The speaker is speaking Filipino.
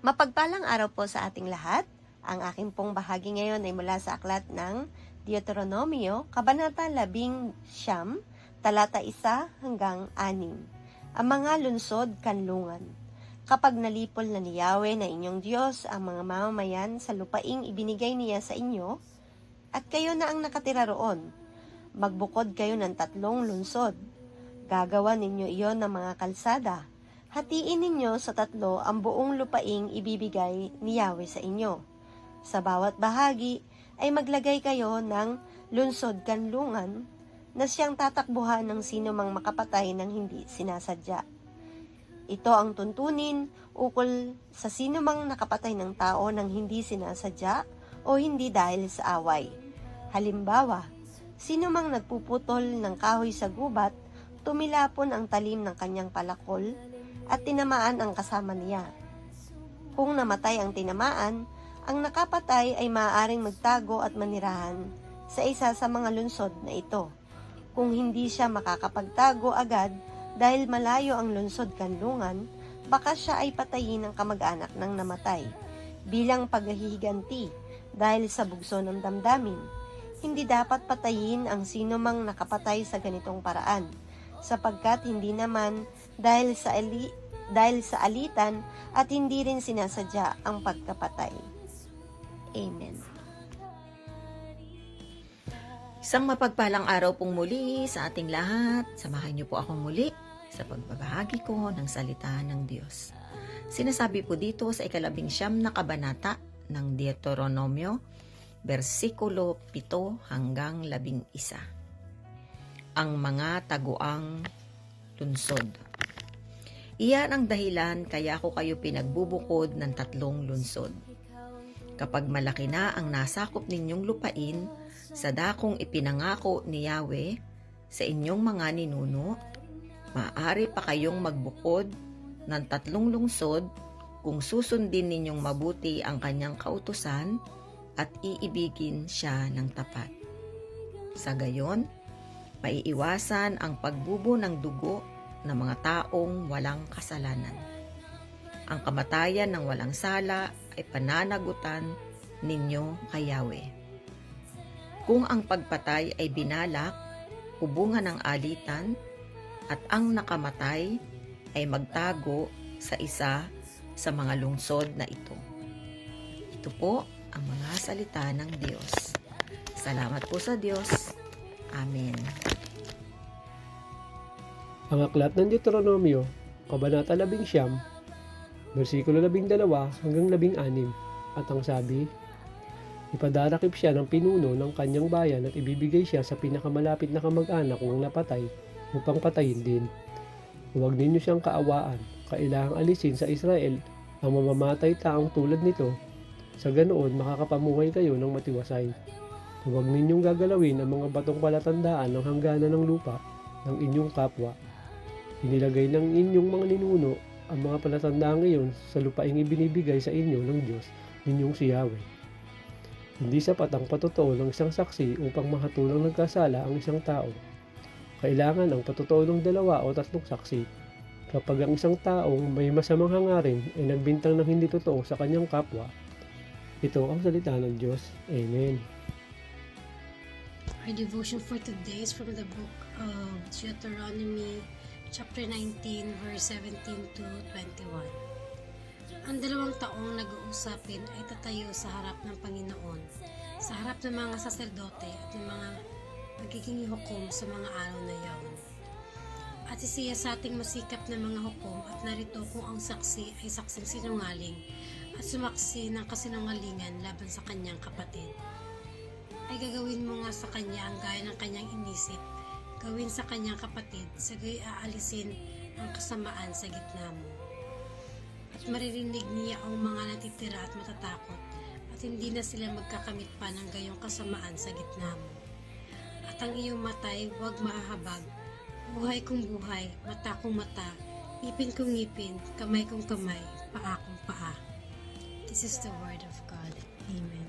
Mapagpalang araw po sa ating lahat. Ang aking pong bahagi ngayon ay mula sa aklat ng Deuteronomio, Kabanata 11, talata 1 hanggang 6. Ang mga lunsod kanlungan. Kapag nalipol na ni Yahweh na inyong Diyos ang mga mamamayan sa lupaing ibinigay niya sa inyo, at kayo na ang nakatira roon, magbukod kayo ng 3 lunsod. Gagawa ninyo iyon ng mga kalsada. Hatiin ninyo sa 3 ang buong lupaing ibibigay ni Yahweh sa inyo. Sa bawat bahagi ay maglagay kayo ng lunsod kanlungan na siyang tatakbuhan ng sino mang makapatay ng hindi sinasadya. Ito ang tuntunin ukol sa sino mang nakapatay ng tao ng hindi sinasadya o hindi dahil sa away. Halimbawa, sino mang nagpuputol ng kahoy sa gubat, tumilapon ang talim ng kanyang palakol at tinamaan ang kasama niya. Kung namatay ang tinamaan, ang nakapatay ay maaaring magtago at manirahan sa isa sa mga lunsod na ito. Kung hindi siya makakapagtago agad dahil malayo ang lunsod kanlungan, baka siya ay patayin ng kamag-anak ng namatay bilang paghihiganti dahil sa bugso ng damdamin. Hindi dapat patayin ang sino mang nakapatay sa ganitong paraan, sapagkat hindi naman dahil sa alitan at hindi rin sinasadya ang pagkapatay. Amen. Isang mapagpalang araw pong muli sa ating lahat. Samahan niyo po akong muli sa pagbabahagi ko ng salita ng Diyos. Sinasabi po dito sa 11 na kabanata ng Deuteronomio, versikulo 7 hanggang 11. Ang mga taguang lunsod. Iyan ang dahilan kaya ko kayo pinagbubukod ng 3 lunsod. Kapag malaki na ang nasakop ninyong lupain sa dakong ipinangako ni Yahweh sa inyong mga ninuno, maaari pa kayong magbukod ng 3 lungsod kung susundin ninyong mabuti ang kanyang kautusan at iibigin siya ng tapat. Sa gayon, maiiwasan ang pagbubo ng dugo ng mga taong walang kasalanan. Ang kamatayan ng walang sala ay pananagutan ninyo kay Yahweh. Kung ang pagpatay ay binalak, hubungan ng alitan, at ang nakamatay ay magtago sa isa sa mga lungsod na ito. Ito po ang mga salita ng Diyos. Salamat po sa Diyos. Amen. Ang aklat ng Deuteronomio, Kabanata 11, versikulo 12 hanggang 16, at ang sabi, ipadarakip siya ng pinuno ng kanyang bayan at ibibigay siya sa pinakamalapit na kamag-anak ng napatay upang patayin din. Huwag ninyo siyang kaawaan, kailangang alisin sa Israel ang mamamatay taong tulad nito, sa ganoon makakapamuhay kayo ng matiwasay. Huwag ninyong gagalawin ang mga batong palatandaan ng hangganan ng lupa ng inyong kapwa. Inilagay ng inyong mga ninuno ang mga palatandaan ngayon sa lupaing ibinibigay sa inyo ng Diyos ninyong si Yahweh. Hindi sapat ang patotoo ng isang saksi upang mahatulang nagkasala ang isang tao. Kailangan ang patotoo ng 2 o 3 saksi. Kapag ang isang taong may masamang hangarin ay nagbintang ng hindi totoo sa kanyang kapwa, ito ang salita ng Diyos. Amen. Our devotion for today is from the book of Deuteronomy chapter 19 verse 17 to 21. Ang 2 taong nag-uusapin ay tatayo sa harap ng Panginoon, sa harap ng mga saserdote at ng mga magiging hukom sa mga araw na iyon. At isiya sa ating masikap na mga hukom at narito kung ang saksi ay saksing sinungaling at sumaksi ng kasinungalingan laban sa kanyang kapatid. Ay gagawin mo nga sa kanya ang gaya ng kanyang inisip, gawin sa kanyang kapatid, sagay aalisin ang kasamaan sa gitna mo. At maririnig niya ang mga natitira at matatakot, at hindi na sila magkakamit pa ng gayong kasamaan sa gitna mo. At ang iyong matay huwag mahahabag, buhay kong buhay, mata kong mata, ngipin kong ngipin, kamay kong kamay, paa kong paa. This is the word of God. Amen.